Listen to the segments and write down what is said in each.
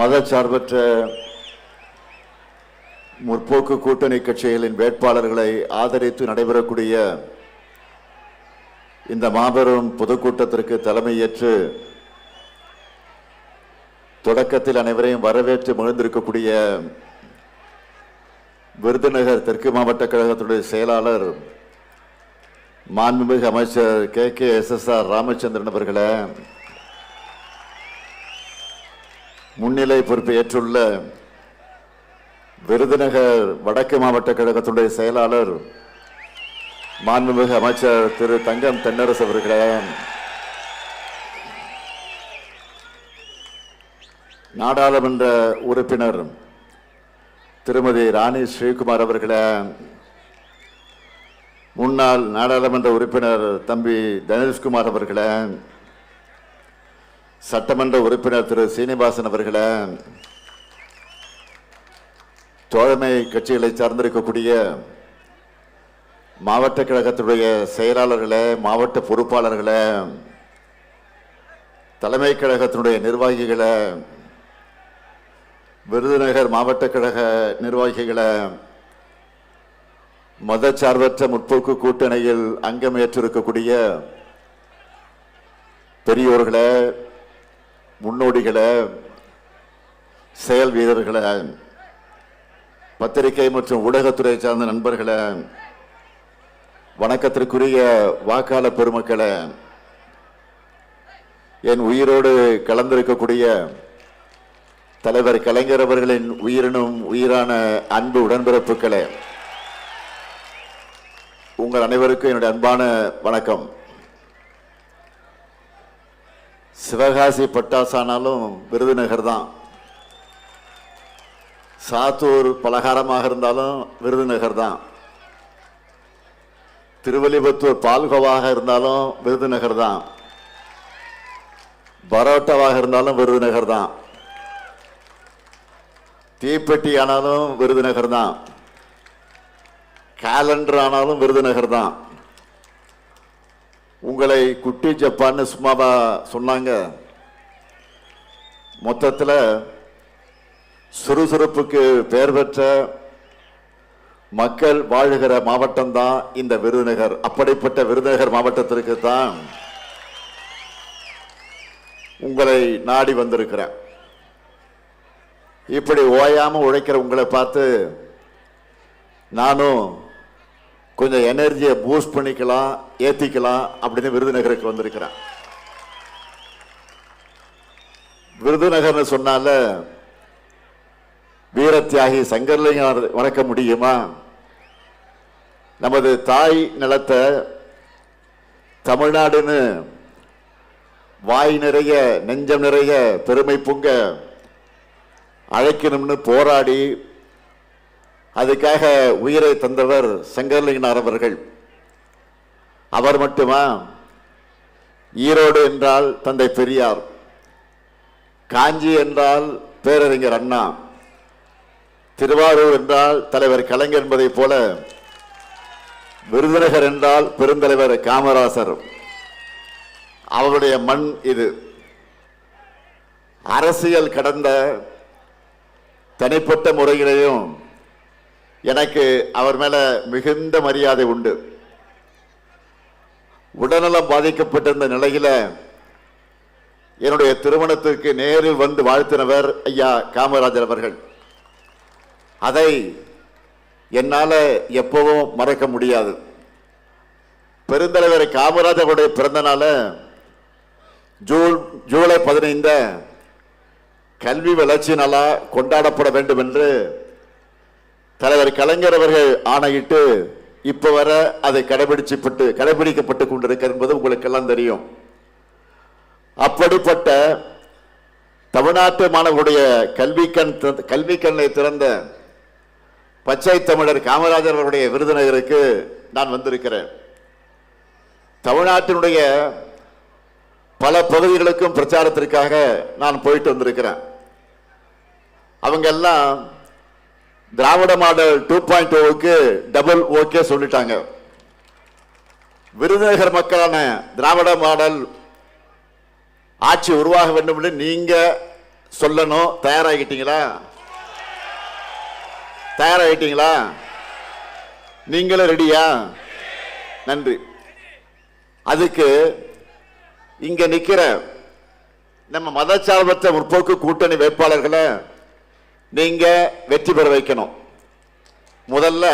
மதச்சார்பற்ற முற்போக்கு கூட்டணி கட்சிகளின் வேட்பாளர்களை ஆதரித்து நடைபெறக்கூடிய இந்த மாபெரும் பொதுக்கூட்டத்திற்கு தலைமையேற்று தொடக்கத்தில் அனைவரையும் வரவேற்று மகிழ்ந்திருக்கக்கூடிய விருதுநகர் தெற்கு மாவட்ட கழகத்துடைய செயலாளர் மாண்புமிகு அமைச்சர் KKSSR ராமச்சந்திரன் அவர்களே, முன்னிலை பொறுப்பை ஏற்றுள்ள விருதுநகர் வடக்கு மாவட்ட கழகத்துடைய செயலாளர் மாண்புமிகு அமைச்சர் திரு தங்கம் தென்னரசு அவர்களே, நாடாளுமன்ற உறுப்பினர் திருமதி ராணி ஸ்ரீகுமார் அவர்களே, முன்னாள் நாடாளுமன்ற உறுப்பினர் தம்பி தனுஷ்குமார் அவர்களே, சட்டமன்ற உறுப்பினர் திரு சீனிவாசன் அவர்களே, தோழமை கட்சிகளை சார்ந்திருக்கக்கூடிய மாவட்ட கழகத்துடைய செயலாளர்களே, மாவட்ட பொறுப்பாளர்களே, தலைமை கழகத்தினுடைய நிர்வாகிகளே, விருதுநகர் மாவட்ட கழக நிர்வாகிகளே, மதச்சார்பற்ற முற்போக்கு கூட்டணியில் அங்கம் ஏற்றிருக்கக்கூடிய பெரியோர்களே, முன்னோடிகளே, செயல் வீரர்களே, பத்திரிகை மற்றும் ஊடகத்துறை சார்ந்த நண்பர்களே, வணக்கத்திற்குரிய வாக்காளர் பெருமக்களே, என் உயிரோடு கலந்திருக்கக்கூடிய தலைவர் கலைஞர் அவர்களின் உயிரினும் உயிரான அன்பு உடன்பிறப்புகளே, உங்கள் அனைவருக்கும் என்னுடைய அன்பான வணக்கம். சிவகாசி பட்டாசானாலும் விருதுநகர் தான், சாத்தூர் பலகாரமாக இருந்தாலும் விருதுநகர் தான், திருவள்ளிபுத்தூர் பால்கோவாக இருந்தாலும் விருதுநகர் தான், பரோட்டாவாக இருந்தாலும் விருதுநகர் தான், தீப்பெட்டி ஆனாலும் விருதுநகர் தான், கேலண்டர் ஆனாலும் விருதுநகர் தான். உங்களை குட்டி ஜப்பான்னு சும்மாவா சொன்னாங்க? மொத்தத்தில் சுறுசுறுப்புக்கு பெயர் பெற்ற மக்கள் வாழுகிற மாவட்டம் தான் இந்த விருதுநகர். அப்படிப்பட்ட விருதுநகர் மாவட்டத்திற்கு தான் உங்களை நாடி வந்திருக்கிறேன். இப்படி ஓயாம உழைக்கிற உங்களை பார்த்து நானும் கொஞ்சம் எனர்ஜியை பூஸ்ட் பண்ணிக்கலாம், ஏத்திக்கலாம் அப்படின்னு விருதுநகருக்கு வந்திருக்கிறேன். விருதுநகர்னு சொன்னால வீரத்தியாகி சங்கர்லிங்கம் மறக்க முடியுமா? நமது தாய் நிலத்தை தமிழ்நாடுன்னு வாய் நிறைய நெஞ்சம் நிறைய பெருமை பொங்க அழைக்கணும்னு போராடி அதுக்காக உயிரை தந்தவர் சங்கர்லிங்கனார் அவர்கள். அவர் மட்டுமா? ஈரோடு என்றால் தந்தை பெரியார், காஞ்சி என்றால் பேரறிஞர் அண்ணா, திருவாரூர் என்றால் தலைவர் கலைஞர் என்பதை போல விருதுநகர் என்றால் பெருந்தலைவர் காமராசர். அவருடைய மண் இது. அரசியல் கடந்த தனிப்பட்ட முறையிலையும் எனக்கு அவர் மேல மிகுந்த மரியாதை உண்டு. உடல்நலம் பாதிக்கப்பட்டிருந்த நிலையில என்னுடைய திருமணத்திற்கு நேரில் வந்து வாழ்த்தினவர் ஐயா காமராஜர் அவர்கள். அதை என்னால எப்பவும் மறக்க முடியாது. பெருந்தலைவர் காமராஜருடைய பிறந்த நாள ஜூலை 15 கல்வி வளர்ச்சி நாளா கொண்டாடப்பட வேண்டும் என்று தலைவர் கலைஞர் அவர்கள் ஆணையிட்டு இப்ப வர அதை கடைபிடிக்கப்பட்டு கொண்டிருக்கிறது என்பது உங்களுக்கு எல்லாம் தெரியும். அப்படிப்பட்ட தமிழ்நாட்டு மாணவர்களுடைய கல்வி கண்ணை திறந்த பச்சை தமிழர் காமராஜர் அவருடைய விருதுநகருக்கு நான் வந்திருக்கிறேன். தமிழ்நாட்டினுடைய பல பகுதிகளுக்கும் பிரச்சாரத்திற்காக நான் போயிட்டு வந்திருக்கிறேன். அவங்க எல்லாம் திராவிட மாடல் 2.0க்கு டபுள் ஓகே சொல்லிட்டாங்க. விருதுநகர் மக்களான திராவிட மாடல் ஆட்சி உருவாக வேண்டும் என்று நீங்க சொல்லணும். தயாராகிட்டீங்களா? தயாராகிட்டீங்களா? நீங்களும் ரெடியா? நன்றி. அதுக்கு இங்க நிக்கிற நம்ம மதச்சார்பற்ற முற்போக்கு கூட்டணி வேட்பாளர்களை நீங்க வெற்றி பெற வைக்கணும். முதல்ல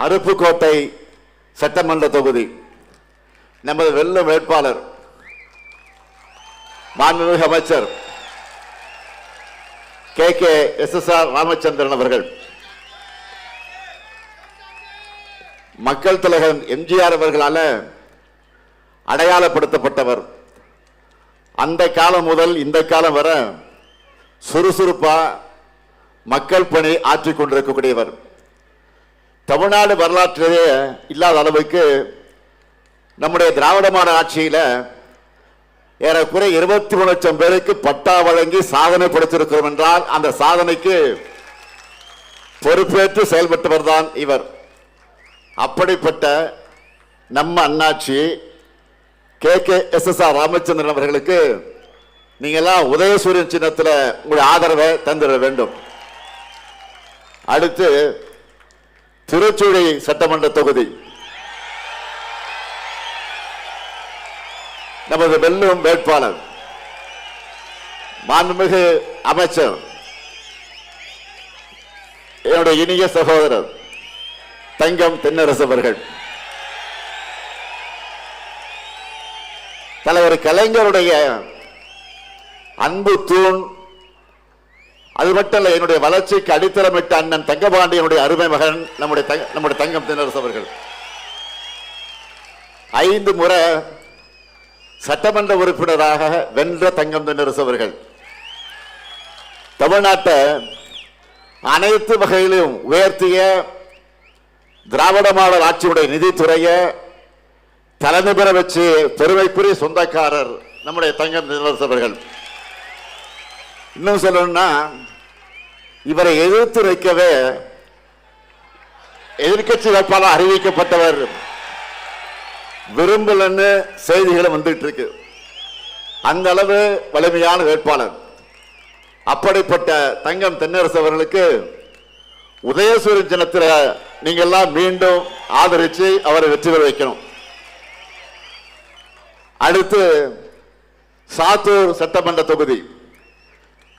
அருப்புக்கோட்டை சட்டமன்ற தொகுதி நமது வெல்லும் வேட்பாளர் மாண்புமிகு அமைச்சர் KKSSR ராமச்சந்திரன் அவர்கள், மக்கள் தலைவர் எம்ஜிஆர் அவர்களால் அடையாளப்படுத்தப்பட்டவர். அந்த காலம் முதல் இந்த காலம் வரை சுறுசுறுப்பா மக்கள் பணி ஆற்றிக் கொண்டிருக்கக்கூடியவர். தமிழ்நாடு வரலாற்றிலே இல்லாத அளவுக்கு நம்முடைய திராவிட மாடல் ஆட்சியில் ஏறக்குறை 23 லட்சம் பேருக்கு பட்டா வழங்கி சாதனை படைத்திருக்கிறோம் என்றால் அந்த சாதனைக்கு பொறுப்பேற்று செயல்பட்டவர் தான் இவர். அப்படிப்பட்ட நம்ம அண்ணாச்சி KKSSR ராமச்சந்திரன் அவர்களுக்கு நீங்க எல்லாம் உதயசூரியன் சின்னத்தில் உங்களுடைய ஆதரவை தந்திட வேண்டும். அடுத்து திருச்சூழி சட்டமன்ற தொகுதி நமது வெல்லும் வேட்பாளர் மாண்புமிகு அமைச்சர் என்னுடைய இனிய சகோதரர் தங்கம் தென்னரசு அவர்கள். தலைவர் கலைஞருடைய அன்பு தூண், அது மட்டுமல்ல என்னுடைய வளர்ச்சிக்கு அடித்தளமிட்ட அண்ணன் தங்கபாண்டியனுடைய அருமை மகன் நம்முடைய தங்கம் தென்னரசு அவர்கள். 5 முறை சட்டமன்ற உறுப்பினராக வென்ற தங்கம் தென்னரசு அவர்கள் தமிழ்நாட்டை அனைத்து வகையிலும் உயர்த்திய திராவிட மாடல் ஆட்சியுடைய நிதித்துறையை தலைமை பெற வச்சு பெருமைக்குரிய சொந்தக்காரர் நம்முடைய தங்கம் தென்னரசு அவர்கள். இன்னும் சொல்லணும்னா இவரை எதிர்த்து வைக்கவே எதிர்கட்சி வேட்பாளர் அறிவிக்கப்பட்டவர் விரும்பலன்னு செய்திகளும் வந்துட்டு இருக்கு. அந்த அளவு வலிமையான வேட்பாளர். அப்படிப்பட்ட தங்கம் தென்னரசு அவர்களுக்கு உதயசூரியன் சின்னத்தில் நீங்க எல்லாம் மீண்டும் ஆதரிச்சு அவரை வெற்றி பெற வைக்கணும். அடுத்து சாத்தூர் சட்டமன்ற தொகுதி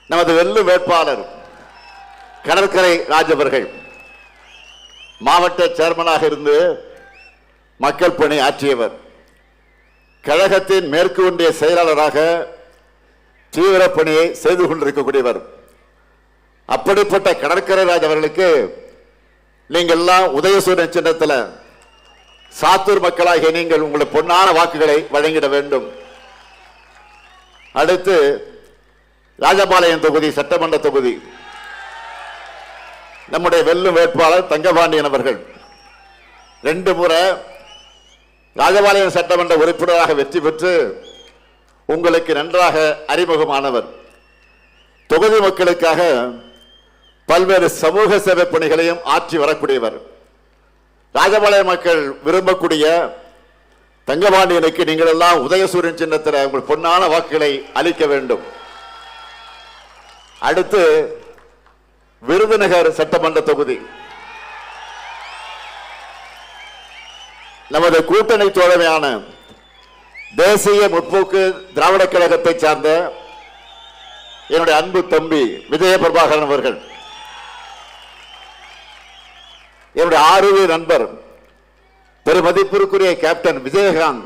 நமது வெல்லும் வேட்பாளர் கடற்கரை ராஜ் அவர்கள். மாவட்ட சேர்மனாக இருந்து மக்கள் பணி ஆற்றியவர். கழகத்தின் மேற்கு ஒன்றிய செயலாளராக தீவிர பணியை செய்து கொண்டிருக்கக்கூடியவர். அப்படிப்பட்ட கடற்கரை ராஜ் அவர்களுக்கு நீங்கள் எல்லாம் உதயசூரியன் சின்னத்தில் சாத்தூர் மக்களாகிய நீங்கள் உங்களுடைய பொன்னான வாக்குகளை வழங்கிட வேண்டும். அடுத்து ராஜபாளையம் தொகுதி சட்டமன்ற தொகுதி நம்முடைய வெல்லும் வேட்பாளர் தங்கபாண்டியன் அவர்கள் 2 முறை ராஜபாளையம் சட்டமன்ற உறுப்பினராக வெற்றி பெற்று உங்களுக்கு நன்றாக அறிமுகமானவர். தொகுதி மக்களுக்காக பல்வேறு சமூக சேவை பணிகளையும் ஆற்றி வரக்கூடியவர். ராஜபாளையம் மக்கள் விரும்பக்கூடிய தங்கபாண்டியனுக்கு நீங்கள் எல்லாம் உதயசூரியன் சின்னத்தில் உங்கள் பொன்னான வாக்குகளை அளிக்க வேண்டும். அடுத்து விருதுநகர் சட்டமன்ற தொகுதி நமது கூட்டணி தோழமையான தேசிய முற்போக்கு திராவிட கழகத்தை சார்ந்த என்னுடைய அன்பு தம்பி விஜய பிரபாகரன் அவர்கள், என்னுடைய ஆர்வ நண்பர் பெருமதிப்பிற்குரிய கேப்டன் விஜயகாந்த்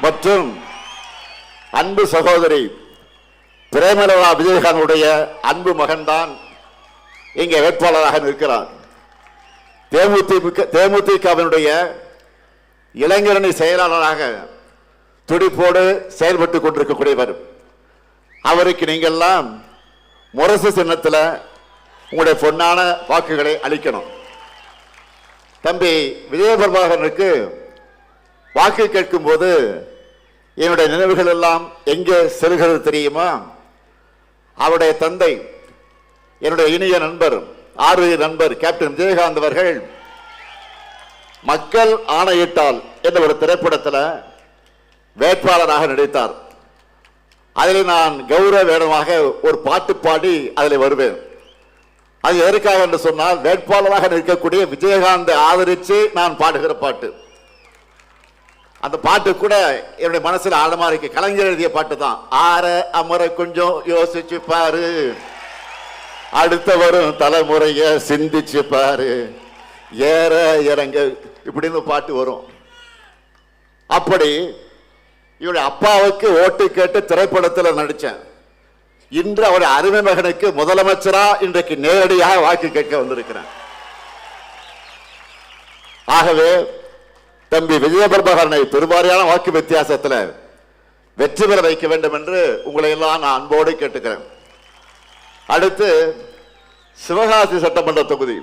மற்றும் அன்பு சகோதரி பிரேமலதா விஜயகாந்துடைய அன்பு மகன்தான் இங்கே வேட்பாளராக நிற்கிறார். தேமுதிகவினுடைய இளைஞரணி செயலாளராக துடிப்போடு செயல்பட்டுக் கொண்டிருக்கக்கூடியவர். அவருக்கு நீங்கள் எல்லாம் முரசு சின்னத்தில் உங்களுடைய பொன்னான வாக்குகளை அளிக்கணும். தம்பி விஜய பிரபாகரனுக்கு வாக்கு கேட்கும் போது என்னுடைய நினைவுகள் எல்லாம் எங்கே செல்கிறது தெரியுமா? அவருடைய தந்தை என்னுடைய இனிய நண்பர் ஆர்வ நண்பர் கேப்டன் விஜயகாந்த் அவர்கள் மக்கள் ஆணையிட்டால் என்ற ஒரு திரைப்படத்தில் வேட்பாளராக நடித்தார். அதில் நான் கௌரவ வேடமாக ஒரு பாட்டு பாடி அதில் வருவேன். அது எதற்காக என்று சொன்னால், வேட்பாளராக நிற்கக்கூடிய விஜயகாந்தை ஆதரித்து நான் பாடுகிற பாட்டு. அந்த பாட்டு கூட என்னுடைய மனசுல ஆழமா இருக்கு. கலைஞர் எழுதிய பாட்டு தான். ஆற அமர கொஞ்சம் யோசிச்சு பாரு, அடுத்த வரும் தலைமுறைய சிந்திச்சு பாரு, ஏற இறங்க இப்படின்னு பாட்டு வரும். அப்படி இவருடைய அப்பாவுக்கு ஓட்டு கேட்டு திரைப்படத்தில் நடிச்சேன். இன்று அவருடைய அருமை மகனுக்கு முதலமைச்சரா இன்றைக்கு நேரடியாக வாக்கு கேட்க வந்திருக்கிறேன். ஆகவே தம்பி விஜயபிரபாகரனை பெருவாரியான வாக்கு வித்தியாசத்தில் வெற்றி பெற வைக்க வேண்டும் என்று உங்களை எல்லாம் நான் அன்போடு கேட்டுக்கிறேன். அடுத்து சிவகாசி சட்டமன்ற தொகுதி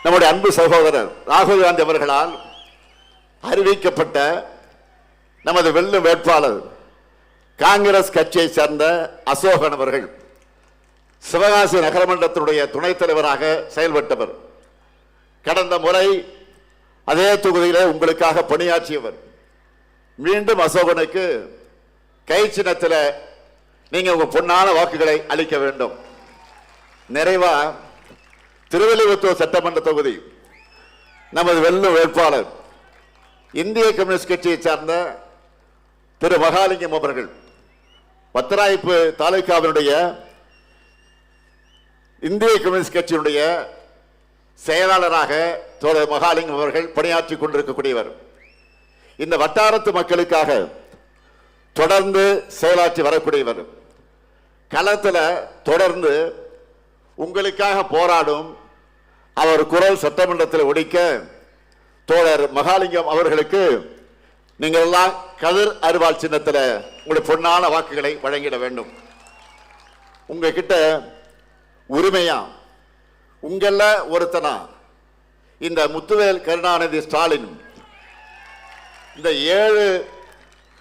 நம்முடைய அன்பு சகோதரர் ராகுல் காந்தி அவர்களால் அறிவிக்கப்பட்ட நமது வெல்லும் வேட்பாளர் காங்கிரஸ் கட்சியை சேர்ந்த அசோகன் அவர்கள் சிவகாசி நகரமன்றத்தினுடைய துணைத் தலைவராக செயல்பட்டவர். கடந்த முறை அதே தொகுதியில் உங்களுக்காக பணியாற்றியவர். மீண்டும் அசோகனுக்கு கை சின்னத்தில் நீங்க உங்க பொன்னான வாக்குகளை அளிக்க வேண்டும். நிறைவா திருவள்ளுவர் சட்டமன்ற தொகுதி நமது வெல்லும் வேட்பாளர் இந்திய கம்யூனிஸ்ட் கட்சியை சார்ந்த திரு மகாலிங்கம் அவர்கள் பத்தராய்ப்பு தாலுகாவினுடைய இந்திய கம்யூனிஸ்ட் கட்சியினுடைய செயலாளராக தோழர் மகாலிங்கம் அவர்கள் பணியாற்றிக் கொண்டிருக்கக்கூடியவர். இந்த வட்டாரத்து மக்களுக்காக தொடர்ந்து செயலாற்றி வரக்கூடியவர். களத்தில் தொடர்ந்து உங்களுக்காக போராடும் அவர் குரல் சட்டமன்றத்தில் ஒடிக்க தோழர் மகாலிங்கம் அவர்களுக்கு நீங்கள் எல்லாம் கதிர் அருவாள் சின்னத்தில் உங்களுடைய பொன்னான வாக்குகளை வழங்கிட வேண்டும். உங்ககிட்ட உரிமையா உங்கள ஒருத்தனா இந்த முத்துவேல் கருணாநிதி ஸ்டாலின் இந்த 7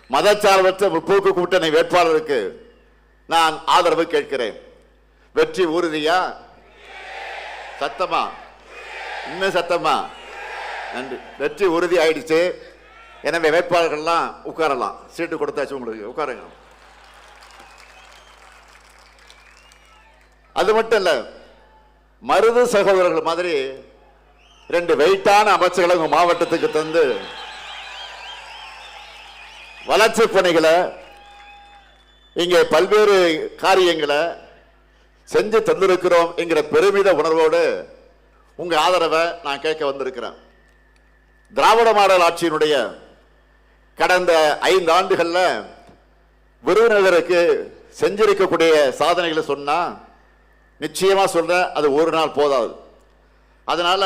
மதச்சார்பற்ற முற்போக்கு கூட்டணி வேட்பாளருக்கு நான் ஆதரவு கேட்கிறேன். வெற்றி உறுதியா? சத்தமா? இன்னும் சத்தமா? நன்றி. வெற்றி உறுதி ஆயிடுச்சு. எனவே வேட்பாளர்கள்லாம் உட்காரலாம். சீட்டு கொடுத்தாச்சு உங்களுக்கு, உட்காருங்க. அது மட்டும் இல்ல, மருது சகோதரர்கள் மாதிரி 2 வெயிட்டான அமைச்சர்களை உங்க மாவட்டத்துக்கு தந்து வளர்ச்சி பணிகளை இங்கே பல்வேறு காரியங்களை செஞ்சு தந்திருக்கிறோம் என்கிற பெருமித உணர்வோடு உங்க ஆதரவை நான் கேட்க வந்திருக்கிறேன். திராவிட மாடல் ஆட்சியினுடைய கடந்த 5 ஆண்டுகள்ல விருதுநகருக்கு செஞ்சிருக்கக்கூடிய சாதனைகளை சொன்னா நிச்சயமா சொல்ற அது ஒரு நாள் போதாது. அதனால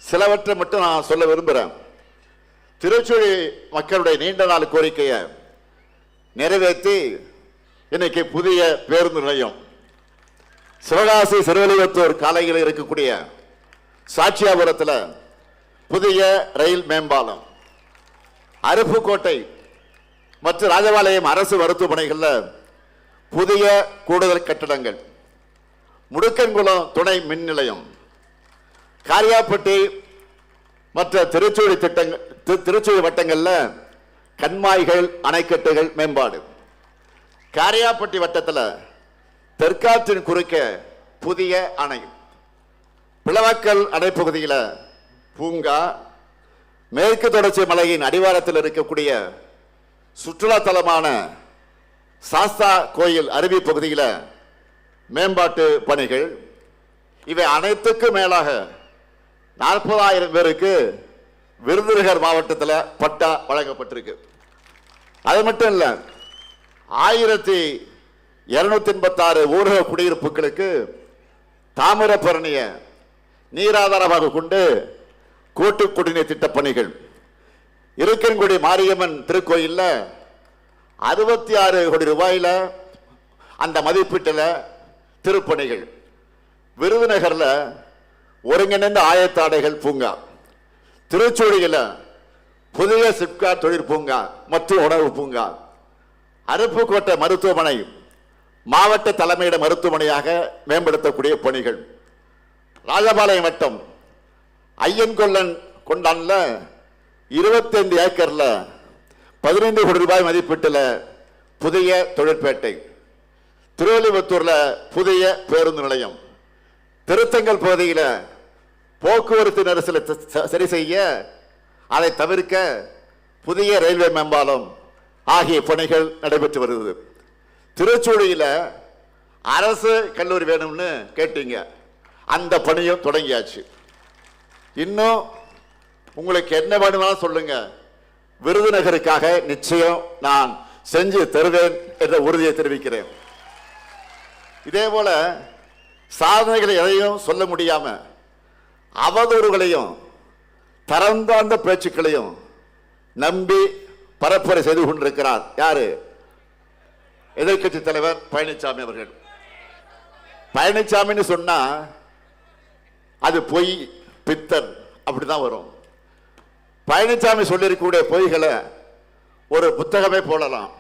சிலவற்றை மட்டும் நான் சொல்ல விரும்புகிறேன். திருச்சுழி மக்களுடைய நீண்ட நாள் கோரிக்கையை நிறைவேற்றி இன்னைக்கு புதிய பேருந்து நிலையம், சிவகாசி சிறுவலிவத்தூர் காலையில் இருக்கக்கூடிய சாட்சியாபுரத்தில் புதிய ரயில் மேம்பாலம், அருப்புக்கோட்டை மற்றும் ராஜபாளையம் அரசு மருத்துவமனைகளில் புதிய கூடுதல் கட்டடங்கள், முடுக்கன்குளம் துணை மின் நிலையம், காரியாப்பட்டி மற்ற திருச்சூழி வட்டங்களில் கண்மாய்கள் அணைக்கட்டுகள் மேம்பாடு, காரியாப்பட்டி வட்டத்தில் தெற்காற்றின் குறுக்க புதிய அணை, பிளவக்கல் அணைப்பகுதியில் பூங்கா, மேற்கு தொடர்ச்சி மலையின் அடிவாரத்தில் இருக்கக்கூடிய சுற்றுலா தலமான சாஸ்தா கோயில் அருவி பகுதியில் மேம்பாட்டு பணிகள், இவை அனைத்துக்கும் மேலாக 40,000 பேருக்கு விருதுநகர் மாவட்டத்தில் பட்டா வழங்கப்பட்டிருக்கு. அது மட்டும் இல்ல, 1286 ஊரக குடியிருப்புகளுக்கு தாமிரபரணிய நீராதாரமாக கொண்டு கூட்டு குடிநீர் திட்ட பணிகள், இருக்கன்குடி மாரியம்மன் திருக்கோயில்ல 66 கோடி ரூபாயில அந்த மதிப்பீட்டில் திருப்பணிகள், விருதுநகர்ல ஒருங்கிணைந்த ஆயத்தாடைகள் பூங்கா, திருச்சூழியில் புதிய சிப்காட் தொழிற்பூங்கா மற்றும் உணவு பூங்கா, அருப்புக்கோட்டை மருத்துவமனை மாவட்ட தலைமையிட மருத்துவமனையாக மேம்படுத்தக்கூடிய பணிகள், ராஜபாளையம் வட்டம் ஐயன்கொல்லன் கொண்டான்ல 25 ஏக்கர்ல 15 கோடி ரூபாய் மதிப்பீட்டில் புதிய தொழிற்பேட்டை, திருவள்ளுவத்தூர்ல புதிய பேருந்து நிலையம், திருத்தங்கல் பகுதியில் போக்குவரத்து நெரிசலை சரி செய்ய அதை தவிர்க்க புதிய ரயில்வே மேம்பாலம் ஆகிய பணிகள் நடைபெற்று வருகிறது. திருச்சூழியில் அரசு கல்லூரி வேணும்னு கேட்டீங்க, அந்த பணியும் தொடங்கியாச்சு. இன்னும் உங்களுக்கு என்ன வேணுமாலும் சொல்லுங்க, விருதுநகருக்காக நிச்சயம் நான் செஞ்சு தருவேன் என்ற உறுதியை தெரிவிக்கிறேன். இதே போல சாதனைகளை எதையும் சொல்ல முடியாம அவதூறுகளையும் தரம் தாழ்ந்த பேச்சுக்களையும் நம்பி பரப்புரை செய்து கொண்டிருக்கிறார் யாரு? எதிர்க்கட்சி தலைவர் பழனிசாமி அவர்கள். பழனிசாமின்னு சொன்னா அது பொய், பித்தன் அப்படிதான் வரும். பழனிசாமி சொல்லியிருக்கக்கூடிய பொய்களை ஒரு புத்தகமே போடலாம்,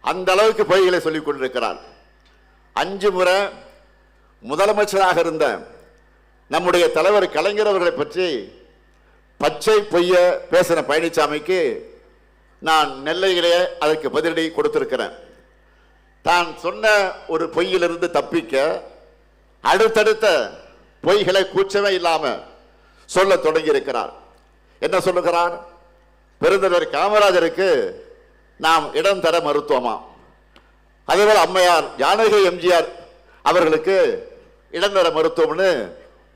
அந்த அளவுக்கு பொய்களை சொல்லிக் கொண்டிருக்கிறார். 5 முறை முதலமைச்சராக இருந்த நம்முடைய தலைவர் கலைஞர் அவர்களை பற்றி பச்சை பொய்ய பேசின பழனிசாமிக்கு நான் நெல்லையிலே அதற்கு பதிலடி கொடுத்திருக்கிறேன். தான் சொன்ன ஒரு பொய்யிலிருந்து தப்பிக்க அடுத்தடுத்த பொய்களை கூச்சமே இல்லாம சொல்ல தொடங்கி இருக்கிறார். என்ன சொல்லுகிறார்? பெருந்தலைவர் காமராஜருக்கு நாம் இடம் தர மறுத்தோமா, அதேபோல அம்மையார் ஜானகி எம்ஜிஆர் அவர்களுக்கு இடம் தர மறுத்தோம்னு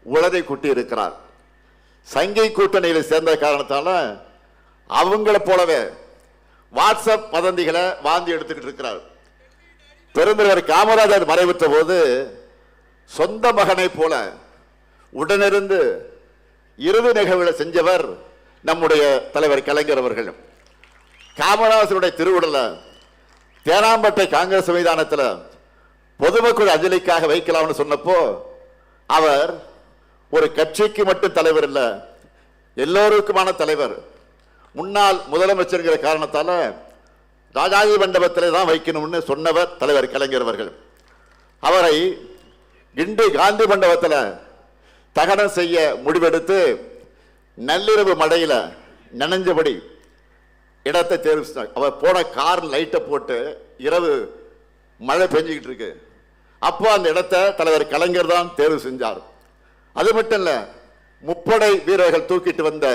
உளதை கூட்டி இருக்கிறார். சங்கை கூட்டணியில் சேர்ந்த காரணத்தால அவங்களை போலவே வாட்ஸ்அப் வதந்திகளை வாந்தி எடுத்துக்கிட்டு இருக்கிறார். பெருந்தலைவர் காமராஜர் மறைவுற்ற போது சொந்த மகனை போல உடனிருந்து இறுதி நிகழ்வுகளை செஞ்சவர் நம்முடைய தலைவர் கலைஞர் அவர்கள். காமராஜருடைய திருவுடல தேனாம்பட்டை காங்கிரஸ் மைதானத்தில் பொதுமக்கள் அஞ்சலிக்காக வைக்கலாம்னு சொன்னப்போ அவர் ஒரு கட்சிக்கு மட்டும் தலைவர் இல்ல, எல்லோருக்குமான தலைவர், முன்னாள் முதலமைச்சர் காரணத்தால ராஜாஜி மண்டபத்தில் தான் வைக்கணும்னு சொன்னவர் தலைவர் கலைஞர் அவர்கள். அவரை கிண்டி காந்தி மண்டபத்தில் தகனம் செய்ய முடிவெடுத்து நள்ளிரவு மழையில நனைஞ்சபடி இடத்தை தேர்வு செஞ்சார். அவர் போன கார் லைட்டை போட்டு இரவு மழை பெஞ்சுக்கிட்டு இருக்கு, அப்போ அந்த இடத்தை தலைவர் கலைஞர் தான் தேர்வு செஞ்சார். அது மட்டும் இல்ல, முப்படை வீரர்கள் தூக்கிட்டு வந்த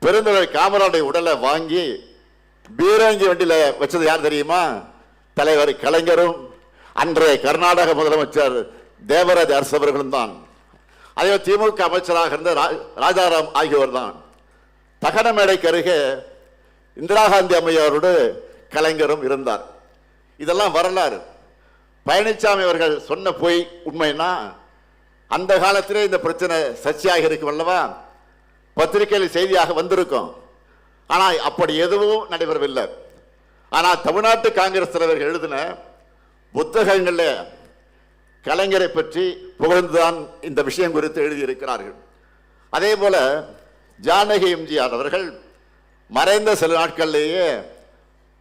பெருந்தலைவர் காமராஜருடைய உடலை வாங்கி பீரங்கி வண்டியில வச்சது யார் தெரியுமா? தலைவர் கலைஞரும் அன்றைய கர்நாடக முதலமைச்சர் தேவராஜ் அரசு அவர்களும் தான். அதே திமுக அமைச்சராக இருந்த ராஜாராம் ஆகியோர் தான். தகன மேடைக்கு அருகே இந்திரா காந்தி அம்மையாரோடு கலைஞரும் இருந்தார். இதெல்லாம் வரலாறு. பழனிசாமி அவர்கள் சொன்ன போய் உண்மைன்னா அந்த காலத்திலே இந்த பிரச்சனை சர்ச்சையாக இருக்கும் அல்லவா, பத்திரிகையில் செய்தியாக வந்திருக்கும். ஆனால் அப்படி எதுவும் நடைபெறவில்லை. ஆனால் தமிழ்நாட்டு காங்கிரஸ் தலைவர்கள் எழுதின புத்தகங்களில் கலைஞரை பற்றி புகழ்ந்துதான் இந்த விஷயம் குறித்து எழுதியிருக்கிறார்கள். அதே போல ஜானகி எம்ஜிஆர் அவர்கள் மறைந்த சில நாட்களிலேயே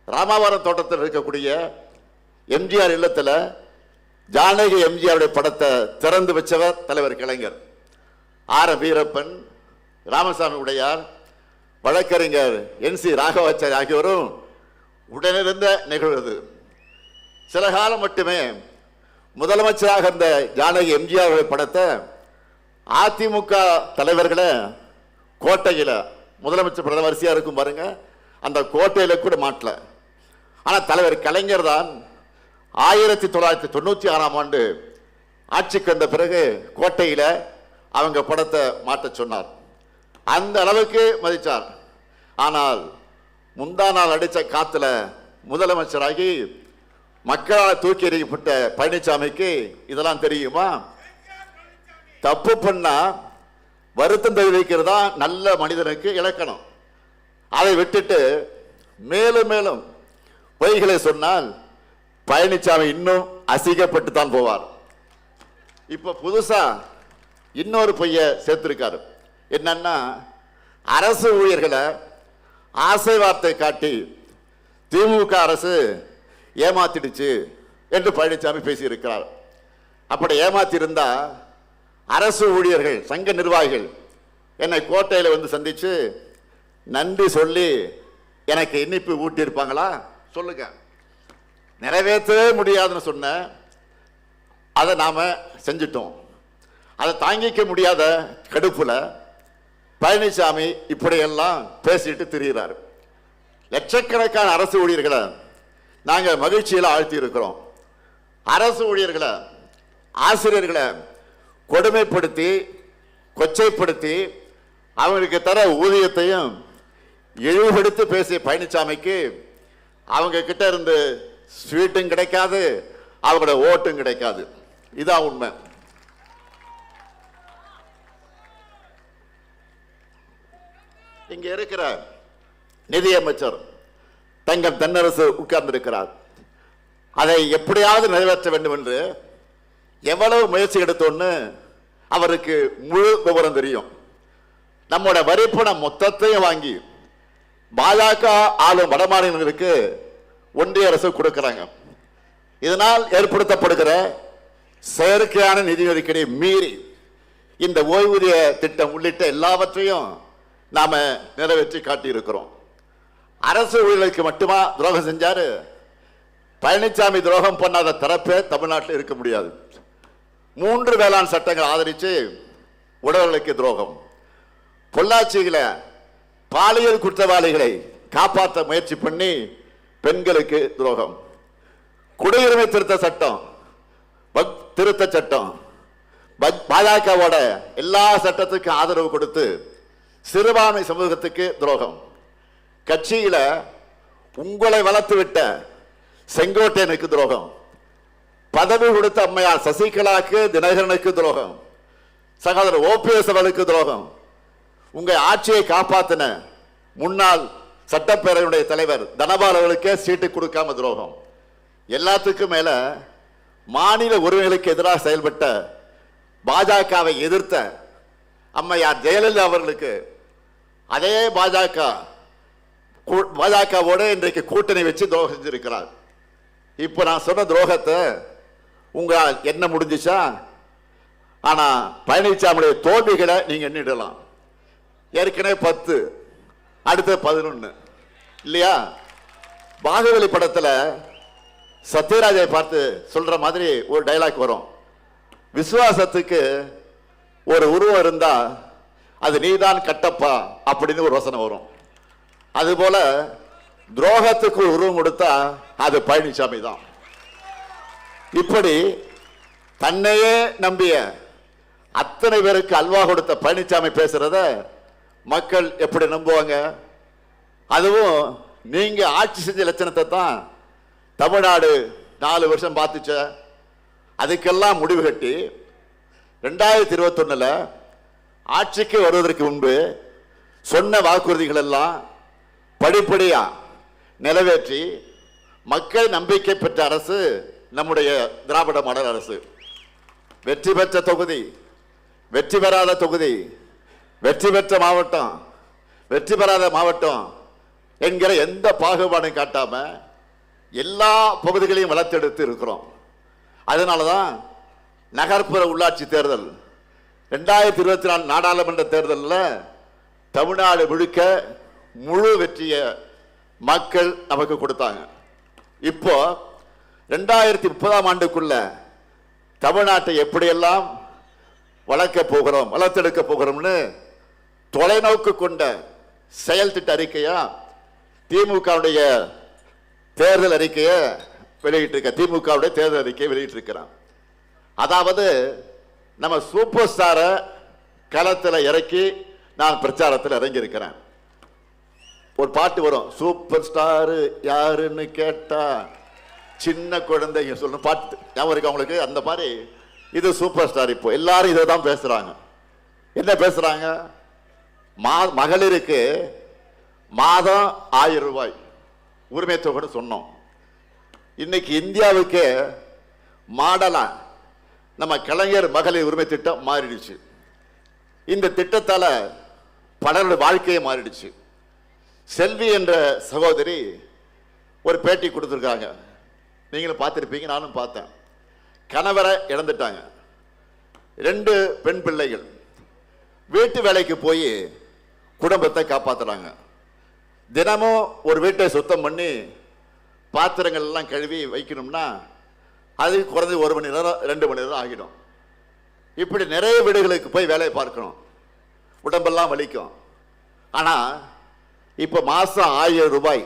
ராமாவரம் தோட்டத்தில் இருக்கக்கூடிய எம்ஜிஆர் இல்லத்தில் ஜானகி எம்ஜிஆருடைய படத்தை திறந்து வச்சவர் தலைவர் கலைஞர். ஆர் வீரப்பன், ராமசாமி உடையார், வழக்கறிஞர் NC ராகவாச்சாரி ஆகியோரும் உடனிருந்த நிகழ்வு. சில காலம் மட்டுமே முதலமைச்சராக இருந்த ஜானகி எம்ஜிஆர் படத்தை அதிமுக தலைவர்களை கோட்டையில், முதலமைச்சர் பிரதம வரிசையா இருக்கும் பாருங்க, அந்த கோட்டையில கூட மாட்டல. ஆனால் தலைவர் கலைஞர் தான் 1996ஆம் ஆண்டு ஆட்சிக்கு வந்த பிறகு கோட்டையில் அவங்க படத்தை மாட்ட சொன்னார். அந்த அளவுக்கு மதித்தார். ஆனால் முந்தா நாள் அடித்த காத்துல முதலமைச்சராகி மக்களால் தூக்கி எறியப்பட்ட பழனிசாமிக்கு இதெல்லாம் தெரியுமா? தப்பு பண்ணா வருத்தம் தெரிவிக்கிறதா நல்ல மனிதனுக்கு இலக்கணம். அதை விட்டுட்டு மேலும் மேலும் பொய்களை சொன்னால் பழனிசாமி இன்னும் அசிங்கப்பட்டு தான் போவார். இப்ப புதுசா இன்னொரு பொய்ய சேர்த்திருக்காரு. என்னன்னா, அரசு ஊழியர்களை ஆசை வார்த்தை காட்டி திமுக அரசு ஏமாத்திடுச்சு என்று பழனிசாமி பேசியிருக்கிறார். அப்படி ஏமாத்தி இருந்தா அரசு ஊழியர்கள் சங்க நிர்வாகிகள் என்னை கோட்டையில் வந்து சந்திச்சு நன்றி சொல்லி எனக்கு இனிப்பு ஊட்டி இருப்பாங்களா சொல்லுங்க. நிறைவேற்றவே முடியாதுன்னு சொன்ன அதை நாம செஞ்சிட்டோம். அதை தாங்கிக்க முடியாத கடுப்புல பழனிசாமி இப்படியெல்லாம் பேசிட்டு திரிகிறார். லட்சக்கணக்கான அரசு ஊழியர்களை நாங்கள் மகிழ்ச்சியில் ஆழ்த்தி இருக்கிறோம். அரசு ஊழியர்களை, ஆசிரியர்களை கொடுமைப்படுத்தி கொச்சைப்படுத்தி அவங்களுக்கு தர ஊதியத்தையும் இழிவுபடுத்தி பேசிய பழனிசாமிக்கு அவங்க கிட்ட இருந்து ஸ்வீட்டும் கிடைக்காது, அவங்களோட ஓட்டும் கிடைக்காது. இதான் உண்மை. இங்க இருக்கிற நிதியமைச்சர் தங்கம் தென்னரசு உட்கார்ந்து இருக்கிறார். அதை எப்படியாவது நிறைவேற்ற வேண்டும் என்று எவ்வளவு முயற்சி எடுத்தோன்னு அவருக்கு முழு விவரம் தெரியும். நம்மோட வரிப்பணம் மொத்தத்தையும் வாங்கி பாஜக ஆளும் வடமாநிலங்களுக்கு ஒன்றிய அரசு கொடுக்கிறாங்க. இதனால் ஏற்படுத்தப்படுகிற செயற்கையான நிதி நெருக்கடியை மீறி இந்த ஓய்வூதிய திட்டம் உள்ளிட்ட எல்லாவற்றையும் நாம நிறைவேற்றி காட்டியிருக்கிறோம். அரசு ஊழியர்களுக்கு மட்டுமா துரோகம் செஞ்சாரு? பழனிசாமி துரோகம் பண்ணாத தரப்பே தமிழ்நாட்டில் இருக்க முடியாது. 3 வேளாண் சட்டங்கள் ஆதரித்து உழவர்களுக்கு துரோகம், பொள்ளாச்சியில பாலியல் குற்றவாளிகளை காப்பாற்ற முயற்சி பண்ணி பெண்களுக்கு துரோகம், குடியுரிமை திருத்த சட்டம், திருத்த சட்டம், பாஜகவோட எல்லா சட்டத்துக்கும் ஆதரவு கொடுத்து சிறுபான்மை சமூகத்துக்கு துரோகம், கட்சியில உங்களை வளர்த்து விட்ட செங்கோட்டையனுக்கு துரோகம், பதவி கொடுத்த அம்மையார் சசிகலாக்கு தினகரனுக்கு துரோகம், சகோதரர் ஓபிஎஸ் அவர்களுக்கு துரோகம், உங்க ஆட்சியை காப்பாத்தின முன்னாள் சட்டப்பேரவையுடைய தலைவர் தனபால் அவர்களுக்கே சீட்டு கொடுக்காம துரோகம், எல்லாத்துக்கும் மேல மாநில உரிமைகளுக்கு எதிராக செயல்பட்ட பாஜகவை எதிர்த்த அம்மையார் ஜெயலலிதா அவர்களுக்கு அதே பாஜகவோட இன்றைக்கு கூட்டணி வச்சு துரோகம் செஞ்சிருக்கிறார். இப்ப நான் சொன்ன துரோகத்தை உங்களால் என்ன முடிஞ்சிச்சா? ஆனா பழனிசாமியுடைய தோல்விகளை நீங்க எண்ணிடலாம். ஏற்கனவே 10, அடுத்து 11 இல்லையா? பாகுபலி படத்துல சத்யராஜை பார்த்து சொல்ற மாதிரி ஒரு டைலாக் வரும், விசுவாசத்துக்கு ஒரு உருவம் இருந்தா அது நீதான் கட்டப்பா அப்படின்னு ஒரு வசனம் வரும். அதுபோல துரோகத்துக்கு ஒரு உருவம் கொடுத்தா அது பழனிசாமி தான். இப்படி தன்னையே நம்பிய அத்தனை பேருக்கு அல்வா கொடுத்த பழனிசாமி பேசுறத மக்கள் எப்படி நம்புவாங்க? அதுவும் நீங்க ஆட்சி செஞ்ச லட்சணத்தை தான் தமிழ்நாடு 4 வருஷம் பார்த்துச்ச. அதுக்கெல்லாம் முடிவு கட்டி 2021 ஆட்சிக்கு வருவதற்கு முன்பு சொன்ன வாக்குறுதிகள் எல்லாம் படிப்படியா நிறைவேற்றி மக்கள் நம்பிக்கை பெற்ற அரசு நம்முடைய திராவிட மாடல் அரசு. வெற்றி பெற்ற தொகுதி, வெற்றி பெறாத தொகுதி, வெற்றி பெற்ற மாவட்டம், வெற்றி பெறாத மாவட்டம் என்கிற எந்த பாகுபாடும் காட்டாம எல்லா பகுதிகளையும் வளர்த்தெடுத்து இருக்கிறோம். அதனாலதான் நகர்ப்புற உள்ளாட்சி தேர்தல் 2024 நாடாளுமன்ற தேர்தலில் தமிழ்நாடு முழுக்க முழு வெற்றியை மக்கள் நமக்கு கொடுத்தாங்க. இப்போ 2030ஆம் ஆண்டுக்குள்ள தமிழ்நாட்டை எப்படியெல்லாம் வளர்க்க போகிறோம், வளர்த்தெடுக்க போகிறோம்னு தொலைநோக்கு கொண்ட செயல் திட்ட அறிக்கையா திமுகவுடைய தேர்தல் அறிக்கையை வெளியிட்டிருக்க, திமுகவுடைய தேர்தல் அறிக்கையை வெளியிட்டிருக்கிறான். அதாவது நம்ம சூப்பர் ஸ்டாரை களத்தில் இறக்கி நான் பிரச்சாரத்தில் இறங்கி இருக்கிறேன். ஒரு பாட்டு வரும், சூப்பர் ஸ்டார் யாருன்னு கேட்டா சின்ன குழந்தைங்க சொல்லணும் பாட்டு ஞாபகம் இருக்கு அவங்களுக்கு? அந்த மாதிரி இது சூப்பர் ஸ்டார். இப்போ எல்லாரும் இதை தான் பேசுறாங்க. என்ன பேசுறாங்க? மகளிருக்கு மாதம் 1000 ரூபாய் உரிமை தொகை சொன்னோம். இன்னைக்கு இந்தியாவுக்கு மாடலா நம்ம கலைஞர் மகளிர் உரிமை திட்டம் மாறிடுச்சு. இந்த திட்டத்தால பலருடைய வாழ்க்கையை மாறிடுச்சு. செல்வி என்ற சகோதரி ஒரு பேட்டி கொடுத்துருக்காங்க, நீங்களும் பார்த்துருப்பீங்க, நானும் பார்த்தேன். கணவரை இழந்துட்டாங்க, 2 பெண் பிள்ளைகள், வீட்டு வேலைக்கு போய் குடும்பத்தை காப்பாற்றுறாங்க. தினமும் ஒரு வீட்டை சுத்தம் பண்ணி பாத்திரங்கள் எல்லாம் கழுவி வைக்கணும்னா அதுக்கு குறைஞ்சது 1 மணி நேரம் 2 மணி நேரம் ஆகிடும். இப்படி நிறைய வீடுகளுக்கு போய் வேலையை பார்க்கணும், உடம்பெல்லாம் வலிக்கும். ஆனால் இப்போ மாதம் 1000 ரூபாய்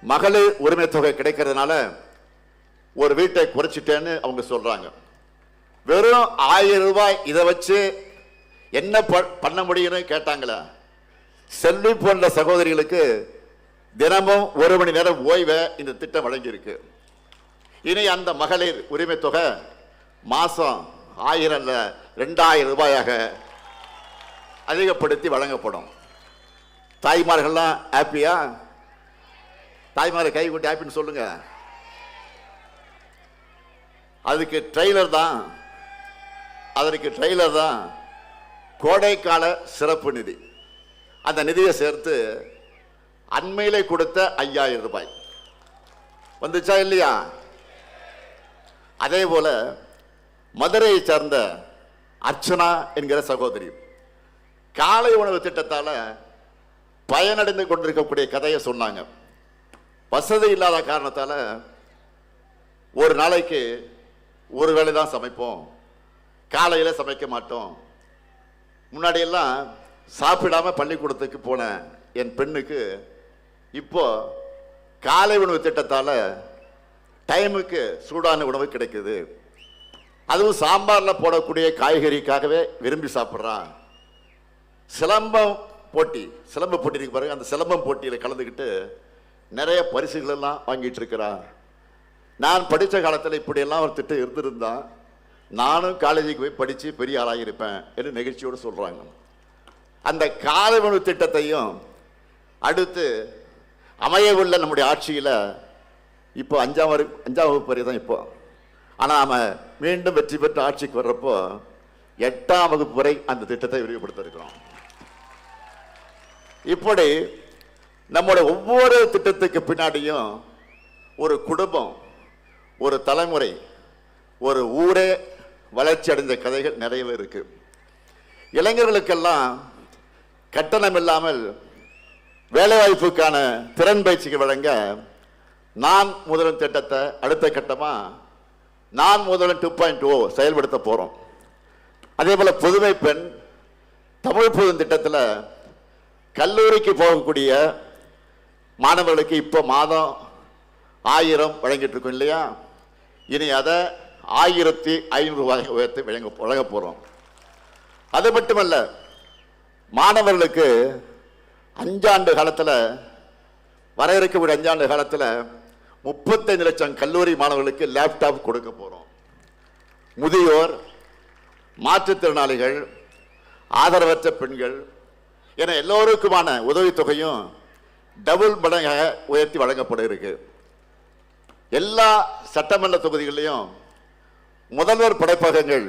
மகளிர் உரிமை தொகை கிடைக்கிறதுனால ஒரு வீட்டை குறைச்சிட்டேன்னு அவங்க சொல்றாங்க. வெறும் 1000 ரூபாய் இதை வச்சு என்ன பண்ண முடியும்னு கேட்டாங்களா? செல்வி போன்ற சகோதரிகளுக்கு தினமும் 1 மணி நேரம் ஓய்வை இந்த திட்டம் வழங்கியிருக்கு. இனி அந்த மகளிர் உரிமை தொகை மாசம் 1000 அல்ல 2000 ரூபாயாக அதிகப்படுத்தி வழங்கப்படும். தாய்மார்கள்லாம் ஹாப்பியா? தாய்மாரை கை கூட்டி ஹாப்பின்னு சொல்லுங்க. அதற்கு ட்ரெய்லர் தான் கோடைக்கால சிறப்பு நிதி. அந்த நிதியை சேர்த்து அண்மையிலே கொடுத்த 5000 ரூபாய் வந்துச்சா இல்லையா? அதே போல மதுரையை சார்ந்த அர்ச்சனா என்கிற சகோதரி காலை உணவு திட்டத்தால பயனடைந்து கொண்டிருக்கக்கூடிய கதையை சொன்னாங்க. வசதி இல்லாத காரணத்தால ஒரு நாளைக்கு ஒரு வேளை தான் சமைப்போம், காலையில சமைக்க மாட்டோம். முன்னாடியெல்லாம் சாப்பிடாம பள்ளிக்கூடத்துக்கு போன என் பெண்ணுக்கு இப்போ காலை உணவு திட்டத்தால டைமுக்கு சூடான உணவு கிடைக்குது. அதுவும் சாம்பார்ல போடக்கூடிய காய்கறிக்காகவே விரும்பி சாப்பிட்றான். சிலம்ப போட்டி இருக்கு பாருங்க, அந்த சிலம்பம் போட்டியில் கலந்துக்கிட்டு நிறைய பரிசுகள் எல்லாம் வாங்கிட்டு இருக்கிறான். நான் படித்த காலத்தில் இப்படியெல்லாம் ஒரு திட்டம் இருந்திருந்தா நானும் காலேஜுக்கு போய் படித்து பெரிய ஆளாகியிருப்பேன் என்று நெகிழ்ச்சியோடு சொல்கிறாங்க. அந்த காலை உணவு திட்டத்தையும் அடுத்து அமையவுள்ள நம்முடைய ஆட்சியில் இப்போ 5ஆம் வகுப்பு வரை தான் இப்போ. ஆனால் நாம் மீண்டும் வெற்றி பெற்று ஆட்சிக்கு வர்றப்போ 8ஆம் வகுப்பு வரை அந்த திட்டத்தை விரிவுபடுத்த இருக்கிறோம். இப்படி நம்முடைய ஒவ்வொரு திட்டத்துக்கு பின்னாடியும் ஒரு குடும்பம், ஒரு தலைமுறை, ஒரு ஊரே வளர்ச்சி அடைந்த கதைகள் நிறையவே இருக்கு. இளைஞர்களுக்கெல்லாம் கட்டணம் இல்லாமல் வேலைவாய்ப்புக்கான திறன் பயிற்சிக்கு வழங்க நான் முதல்வன் திட்டத்தை அடுத்த கட்டமா நான் முதல்வன் 2.0 செயல்படுத்த போறோம். அதே போல புதுமை பெண் தமிழ் புதும் திட்டத்தில் கல்லூரிக்கு போகக்கூடிய மாணவர்களுக்கு இப்போ மாதம் 1000 வழங்கிட்டு இருக்கோம் இல்லையா? இனி அதை 1500 ரூபாய் உயர்த்தி வழங்க போறோம். அது மட்டுமல்ல, மாணவர்களுக்கு 5 ஆண்டு காலத்தில் வர இருக்கக்கூடிய 5 ஆண்டு காலத்தில் 35 லட்சம் கல்லூரி மாணவர்களுக்கு லேப்டாப் கொடுக்க போறோம். முதியோர், மாற்றுத்திறனாளிகள், ஆதரவற்ற பெண்கள் என எல்லோருக்குமான உதவித்தொகையும் டபுள் மடங்காக உயர்த்தி வழங்கப்பட இருக்கு. எல்லா சட்டமன்ற தொகுதிகளிலும் முதல்வர் படைப்பகங்கள்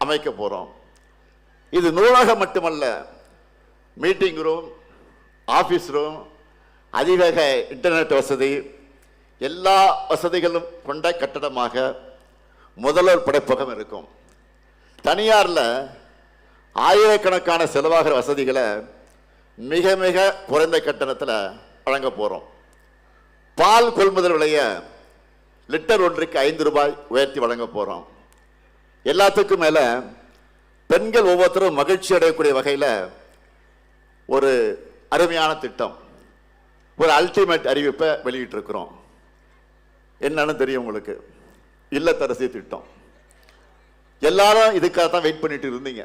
அமைக்க போறோம். இது நூலகம் மட்டுமல்ல, மீட்டிங் ரூம், ஆபீஸ் ரூம், அதிவேக இன்டர்நெட் வசதி, எல்லா வசதிகளும் கொண்ட கட்டடமாக முதல்வர் படைப்பகம் இருக்கும். தனியார்ல ஆயிரக்கணக்கான செலவாகிற வசதிகளை மிக மிக குறைந்த கட்டணத்தில் வழங்க போறோம். பால் கொள்முதல் விலைய லிட்டர் ஒன்றுக்கு 5 ரூபாய் உயர்த்தி வழங்க போறோம். எல்லாத்துக்கும் மேல பெண்கள் ஒவ்வொருத்தரும் மகிழ்ச்சி அடையக்கூடிய வகையில் ஒரு அருமையான திட்டம், ஒரு அல்டிமேட் அறிவிப்பை வெளியிட்டு இருக்கிறோம். என்னன்னு தெரியும் உங்களுக்கு? இல்லத்தரசி திட்டம். எல்லாரும் இதுக்காக தான் வெயிட் பண்ணிட்டு இருந்தீங்க.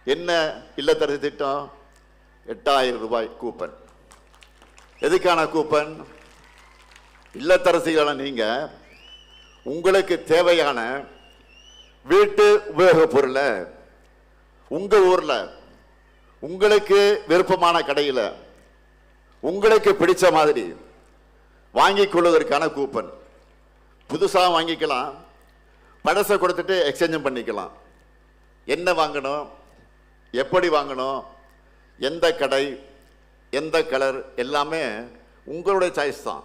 என்ன இல்லத்தரசி திட்டம்? 8000 ரூபாய் கூப்பன். எதுக்கான கூப்பன்? இல்லத்தரசிகளை நீங்க உங்களுக்கு தேவையான வீட்டு உபயோகப் பொருளை உங்க ஊர்ல உங்களுக்கு விருப்பமான கடையில் உங்களுக்கு பிடிச்ச மாதிரி வாங்கிக் கொள்வதற்கான கூப்பன். புதுசாக வாங்கிக்கலாம், பழசை கொடுத்துட்டு எக்ஸ்சேஞ்சும் பண்ணிக்கலாம். என்ன வாங்கணும், எப்படி வாங்கணும், எந்த கடை, எந்த கலர், எல்லாமே உங்களுடைய சாய்ஸ் தான்.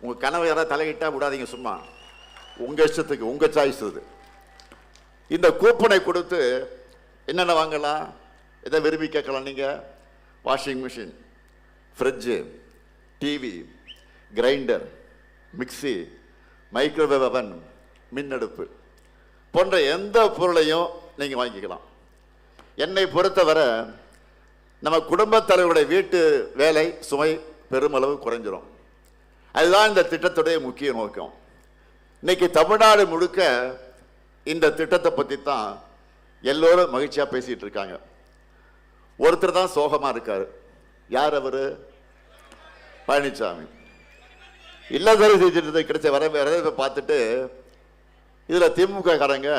உங்கள் கனவு யாராவது தலையிட்டா விடாதீங்க, சும்மா உங்கள் இஷ்டத்துக்கு, உங்கள் சாய்ஸ் இது. இந்த கூப்பனை கொடுத்து என்னென்ன வாங்கலாம், எதை விரும்பி கேட்கலாம். நீங்கள் washing machine, fridge, TV, grinder, mixie, microwave oven, மின்னடுப்பு போன்ற எந்த பொருளையும் நீங்கள் வாங்கிக்கலாம். என்னை பொறுத்தவரை நம்ம குடும்பத் தலைவருடைய வீட்டு வேலை சுமை பெருமளவு குறைஞ்சிரும். அதுதான் இந்த திட்டத்துடைய முக்கிய நோக்கம். இன்னைக்கு தமிழ்நாடு முழுக்க இந்த திட்டத்தை பற்றி தான் எல்லோரும் மகிழ்ச்சியாக பேசிட்டு இருக்காங்க. ஒருத்தர் தான் சோகமாக இருக்காரு. யார் அவரு? பழனிசாமி. இல்லத்தரசி திட்டத்தை கிடைச்ச வரவேற்பை பார்த்துட்டு இதில் திமுக காரங்க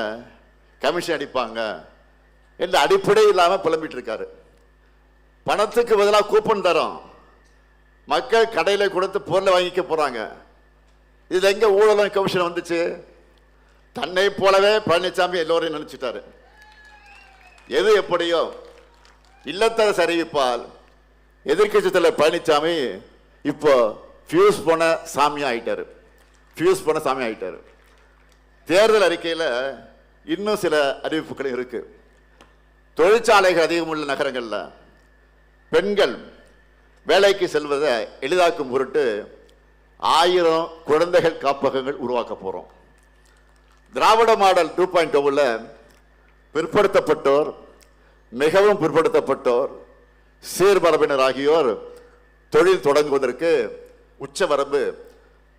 கமிஷன் அடிப்பாங்க என்ற அடிப்படை இல்லாமல் புலம்பிட்டு இருக்காரு. பணத்துக்கு பதிலாக கூப்பன் தரோம், மக்கள் கடையில் கொடுத்து பொருளை வாங்கிக்க போறாங்க. இதுல எங்க ஊழலும் கமிஷன் வந்துச்சு? தன்னை போலவே பழனிசாமி எல்லோரையும் நினைச்சிட்டாரு. எது எப்படியோ இல்லத்தரசு அறிவிப்பால் எதிர்கட்சி தலைவர் பழனிசாமி இப்போ ஃபியூஸ் போன சாமி ஆயிட்டாரு. தேர்தல் அறிக்கையில் இன்னும் சில அறிவிப்புகளும் இருக்கு. தொழிற்சாலைகள் அதிகம் உள்ள நகரங்கள்ல பெண்கள் வேலைக்கு செல்வதை எளிதாக்கும் பொருட்டு 1000 குழந்தைகள் காப்பகங்கள் உருவாக்க போறோம். திராவிட மாடல் 2.0ல பிற்படுத்தப்பட்டோர், மிகவும் பிற்படுத்தப்பட்டோர், சீர்மரபினர் ஆகியோர் தொழில் தொடங்குவதற்கு உச்சவரம்பு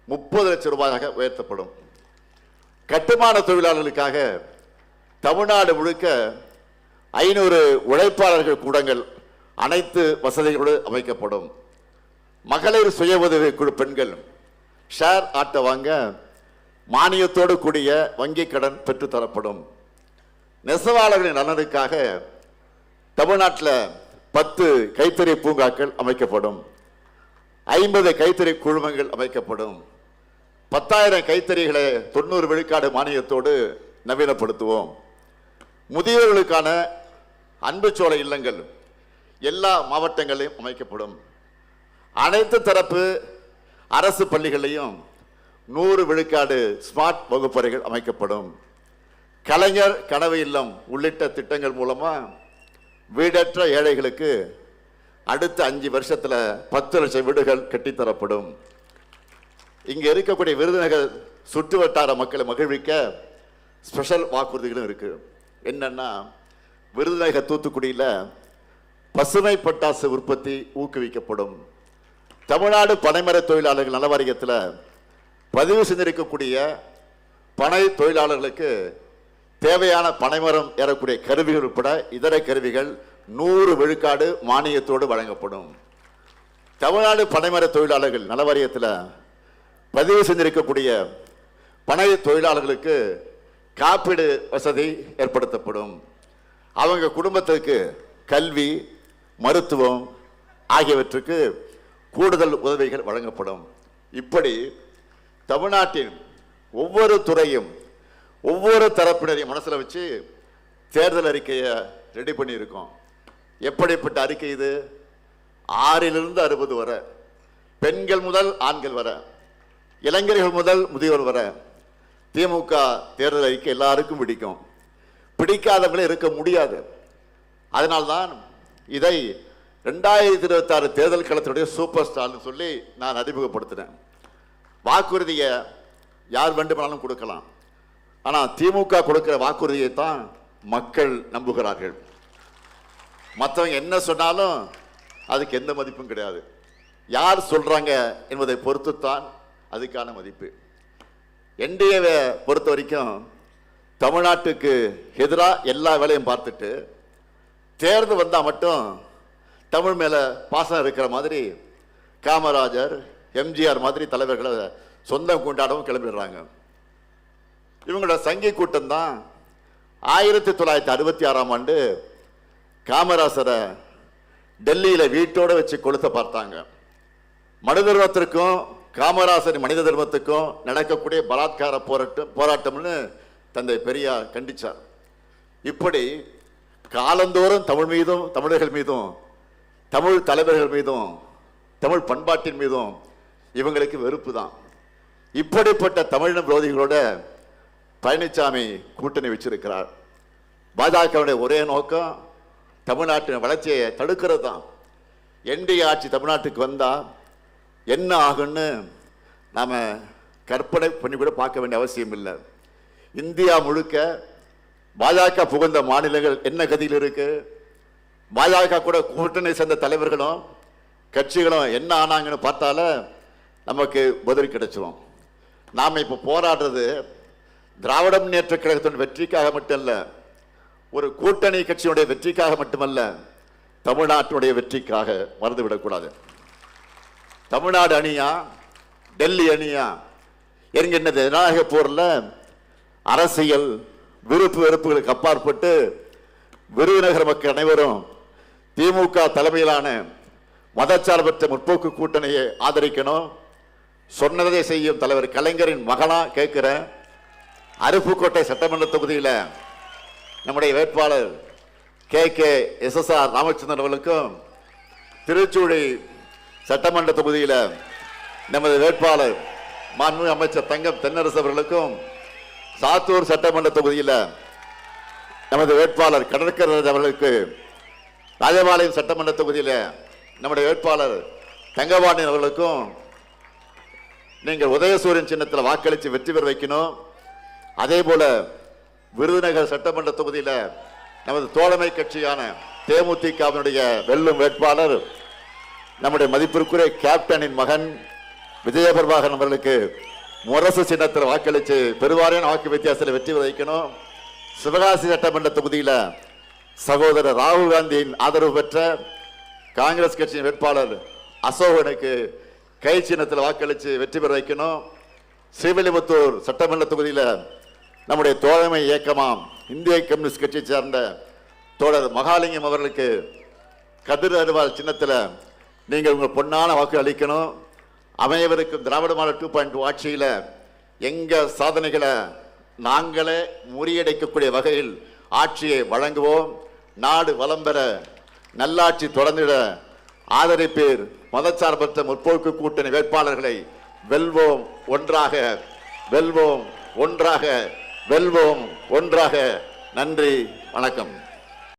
30 லட்சம் ரூபாயாக உயர்த்தப்படும். கட்டுமான தொழிலாளர்களுக்காக தமிழ்நாடு முழுக்க 500 உழைப்பாளர்கள் கூடங்கள் அனைத்து வசதிகளோடு அமைக்கப்படும். மகளிர் சுய உதவி குழு பெண்கள் ஷேர் ஆட்டோ வாங்க மானியத்தோடு கூடிய வங்கி கடன் பெற்றுத்தரப்படும். நெசவாளர்களின் நலனுக்காக தமிழ்நாட்டில் 10 கைத்தறி பூங்காக்கள் அமைக்கப்படும். 50 கைத்தறி குழுமங்கள் அமைக்கப்படும். 10,000 கைத்தறிகளை 90 விழுக்காடு மானியத்தோடு நவீனப்படுத்துவோம். முதியோர்களுக்கான அன்புச்சோலை இல்லங்கள் எல்லா மாவட்டங்களிலும் அமைக்கப்படும். அனைத்து தரப்பு அரசு பள்ளிகளையும் 100 விழுக்காடு ஸ்மார்ட் வகுப்பறைகள் அமைக்கப்படும். கலைஞர் கனவு இல்லம் உள்ளிட்ட திட்டங்கள் மூலமா வீடற்ற ஏழைகளுக்கு அடுத்த 5 வருஷத்துல 10 லட்சம் வீடுகள் கட்டித்தரப்படும். இங்க இருக்கக்கூடிய விருதுநகர் சுற்று வட்டார மக்களை மகிழ்விக்க ஸ்பெஷல் வாக்குறுதிகளும் இருக்கு. என்னன்னா, விருதுநகர் தூத்துக்குடியில பசுமை பட்டாசு உற்பத்தி ஊக்குவிக்கப்படும். தமிழ்நாடு பனைமர தொழிலாளர்கள் நல வாரியத்தில் பதிவு செஞ்சிருக்கக்கூடிய பனை தொழிலாளர்களுக்கு தேவையான பனைமரம் ஏறக்கூடிய கருவிகள் உட்பட இதர கருவிகள் 100 விழுக்காடு மானியத்தோடு வழங்கப்படும். தமிழ்நாடு பனைமர தொழிலாளர்கள் நல வாரியத்தில் பதிவு செஞ்சிருக்கக்கூடிய பனை தொழிலாளர்களுக்கு காப்பீடு வசதி ஏற்படுத்தப்படும். அவங்க குடும்பத்திற்கு கல்வி, மருத்துவம் ஆகியவற்றுக்கு கூடுதல் உதவிகள் வழங்கப்படும். இப்படி தமிழ்நாட்டின் ஒவ்வொரு துறையும் ஒவ்வொரு தரப்பினரையும் மனசில் வச்சு தேர்தல் அறிக்கையை ரெடி பண்ணியிருக்கோம். எப்படிப்பட்ட அறிக்கை இது? 6லிருந்து 60 வரை, பெண்கள் முதல் ஆண்கள் வரை, இளைஞர்கள் முதல் முதியோர் வரை. திமுக தேர்தல் அறிக்கை எல்லாருக்கும் பிடிக்கும், பிடிக்காதவங்களே இருக்க முடியாது. அதனால்தான் இதை 2026 தேர்தல் களத்தினுடைய சூப்பர் ஸ்டார்னு சொல்லி நான் அறிமுகப்படுத்தினேன். வாக்குறுதியை யார் வேண்டுமானாலும் கொடுக்கலாம், ஆனால் திமுக கொடுக்கிற வாக்குறுதியை தான் மக்கள் நம்புகிறார்கள். மற்றவங்க என்ன சொன்னாலும் அதுக்கு எந்த மதிப்பும் கிடையாது. யார் சொல்றாங்க என்பதை பொறுத்துத்தான் அதுக்கான மதிப்பு. என்டிஏவை பொறுத்த வரைக்கும் தமிழ்நாட்டுக்கு எதிராக எல்லா வேலையும் பார்த்துட்டு தேர்தல் வந்தால் மட்டும் தமிழ் மேலே பாசம் இருக்கிற மாதிரி காமராஜர், எம்ஜிஆர் மாதிரி தலைவர்களை சொந்தம் கொண்டாடவும் கிளம்பிடுறாங்க. இவங்களோட சங்கி கூட்டம் தான் 1966ஆம் ஆண்டு காமராசரை டெல்லியில் வீட்டோடு வச்சு கொளுத்த பார்த்தாங்க. மனித தர்மத்திற்கும் காமராசர் மனித தர்மத்துக்கும் நடக்கக்கூடிய பலாத்கார போராட்டம்னு தந்தை பெரியார் கண்டிச்சார். இப்படி காலந்தோறும் தமிழ் மீதும், தமிழர்கள் மீதும், தமிழ் தலைவர்கள் மீதும், தமிழ் பண்பாட்டின் மீதும் இவங்களுக்கு வெறுப்பு தான். இப்படிப்பட்ட தமிழின விரோதிகளோட பழனிசாமி கூட்டணி வச்சிருக்கிறார். பாஜகவுடைய ஒரே நோக்கம் தமிழ்நாட்டின் வளர்ச்சியை தடுக்கிறது தான். என்டிஏ ஆட்சி தமிழ்நாட்டுக்கு வந்தா என்ன ஆகுன்னு நாம கற்பனை பண்ணி கூட பார்க்க வேண்டிய அவசியம் இல்லை. இந்தியா முழுக்க பாஜக புகுந்த மாநிலங்கள் என்ன கதியில் இருக்கு, பாஜக கூட கூட்டணி சேர்ந்த தலைவர்களும் கட்சிகளும் என்ன ஆனாங்கன்னு பார்த்தால நமக்கு பதில் கிடைச்சிடும். நாம் இப்போ போராடுறது திராவிட முன்னேற்ற கழகத்தின் வெற்றிக்காக மட்டுமல்ல, ஒரு கூட்டணி கட்சியுடைய வெற்றிக்காக மட்டுமல்ல, தமிழ்நாட்டுடைய வெற்றிக்காக மறந்துவிடக்கூடாது. தமிழ்நாடு அணியா டெல்லி அணியா என்கின்ற ஜனநாயக போர்ல அரசியல் விருப்பு வெறுப்புகளுக்கு அப்பாற்பட்டு விருதுநகர் மக்கள் அனைவரும் திமுக தலைமையிலான மதச்சார்பற்ற முற்போக்கு கூட்டணியை ஆதரிக்கணும். சொன்னதை செய்யும் தலைவர் கலைஞரின் மகனா கேட்கிற அருப்புக்கோட்டை சட்டமன்ற தொகுதியில் நம்முடைய வேட்பாளர் KKSSR ராமச்சந்திரன் அவர்களுக்கும், திருச்சூழி சட்டமன்ற தொகுதியில் நமது வேட்பாளர் மாண்புமிகு அமைச்சர் தங்கம் தென்னரசு அவர்களுக்கும், சாத்தூர் சட்டமன்ற தொகுதியில் நமது வேட்பாளர் கடற்கரை அவர்களுக்கு, ராஜபாளையம் சட்டமன்ற தொகுதியில் நம்முடைய வேட்பாளர் தங்கவாணி அவர்களுக்கும் நீங்கள் உதயசூரியன் சின்னத்தில் வாக்களித்து வெற்றி பெற வைக்கணும். அதே போல விருதுநகர் சட்டமன்ற தொகுதியில் நமது தோழமை கட்சியான தேமுதிகவினுடைய வெல்லும் வேட்பாளர் நம்முடைய மதிப்பிற்குரிய கேப்டனின் மகன் விஜயபிரபாகரன் அவர்களுக்கு முரசு சின்னத்தில் வாக்களித்து பெருவாரியான வாக்கு வித்தியாசத்தில் வெற்றி பெற வைக்கணும். சிவகாசி சட்டமன்ற தொகுதியில் சகோதரர் ராகுல் காந்தியின் ஆதரவு பெற்ற காங்கிரஸ் கட்சியின் வேட்பாளர் அசோகனுக்கு கை சின்னத்தில் வாக்களித்து வெற்றி பெற வைக்கணும். ஸ்ரீவில்லிபுத்தூர் சட்டமன்ற தொகுதியில் நம்முடைய தோழமை இயக்கமாம் இந்திய கம்யூனிஸ்ட் கட்சியை சேர்ந்த தோழர் மகாலிங்கம் அவர்களுக்கு கதிர் அருவாள் சின்னத்தில் நீங்கள் உங்கள் பொன்னான வாக்கு அளிக்கணும். அமையவருக்கும் திராவிட மாடல் 2.2 ஆட்சியில் எங்கள் சாதனைகளை நாங்களே முறியடைக்கக்கூடிய வகையில் ஆட்சியை வழங்குவோம். நாடு வளம் பெற, நல்லாட்சி தொடர்ந்திட ஆதரிப்பீர். மதச்சார்பற்ற முற்போக்கு கூட்டணி வேட்பாளர்களை வெல்வோம் ஒன்றாக, வெல்வோம் ஒன்றாக, வெல்வோம் ஒன்றாக. நன்றி, வணக்கம்.